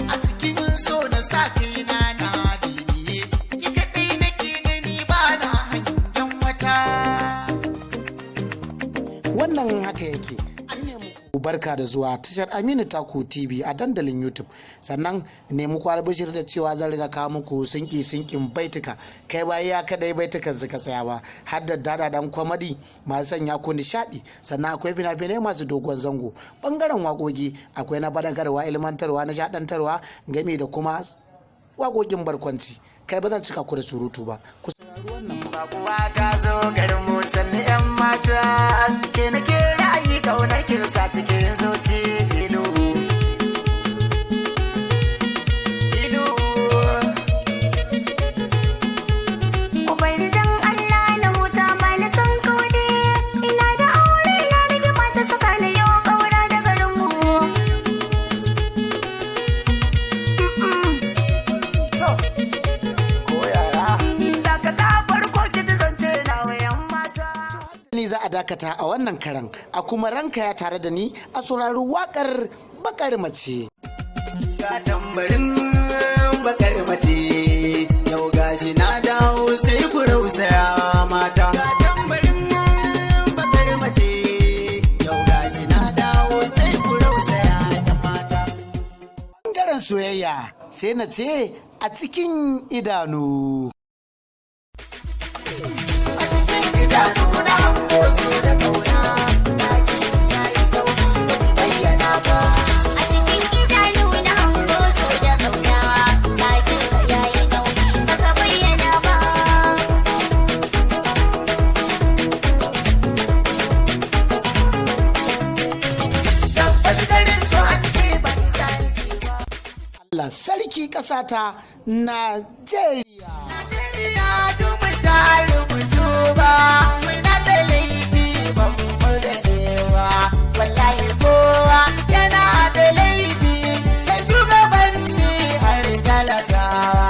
A cikin so na sa kaina na dibiye, ki kaɗai nake gani ba na hangen wata. Wannan haka yake. Barka da zuwa tashar Aminu Taku TV a dandalin YouTube. Sannan ne muku albishir da cewa zan riga kawo muku sinkin baituka. Kai ba ya kadai baitukan suka tsaya ba, har da dadadan kwamadi masu sanya ku nishadi. Sannan akwai fina-finai masu dogon zango. Bangaren waƙoƙi akwai na badagarwa, ilmantarwa, nishadantarwa game da kuma waƙoƙin barkwanci. Kai ba zan cika ku da surutu ba. Ku saurari wannan. Bakuwa ta zo garin mu sanni 'yan mata, ke nake ra'ayi kaunar kinsa cikin zuci ilu. Ubar dan Allah na huta bani son kaudi, ina da aure na rage mata saka na yau kaura da garin mu. Ni za a dakata a wannan karan, a kuma ranka ya tare da ni a saurari wakar bakar mace. Ga tambarin bakar mace, yau gashi na dawo sai ku rausaya mata. Ga tambarin bakar mace, yau gashi na dawo sai ku rausaya mata. Bangaren soyayya sai na ce a cikin idanu. Idanu na hango su da kauna, ɗaki yayi dauki ba ki bayyana ba. A cikin idanu na hango su da kauna, ɗakin ka yayi nauyi baka bayyana ba. Tabbas garin su an ce ba ni sai ba. Allah sarki ƙasata Najeriya. Najeriya dubu ta rubutu ba, muna da laifi ban mu da cewa, wallahi kowa yana da laifi, da shugabanni har talakawa.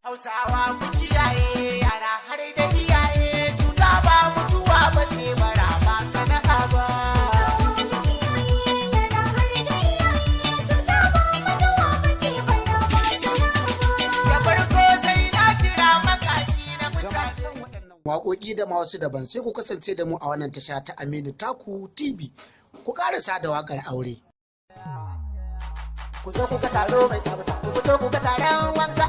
Hausawa ku kiyaye yara har da iyaye, cuta ba mutuwa ba ce bara ba sana'a ba. Da farko sai na kira makaki na mutane. Waƙoƙi da ma wasu daban sai ku kasance da mu a wannan tasha ta Aminu Taku TV. Ku ƙarasa da waƙar aure. Ku zo ku ga taro mai tsabta, ku fito ku ga taron wanka.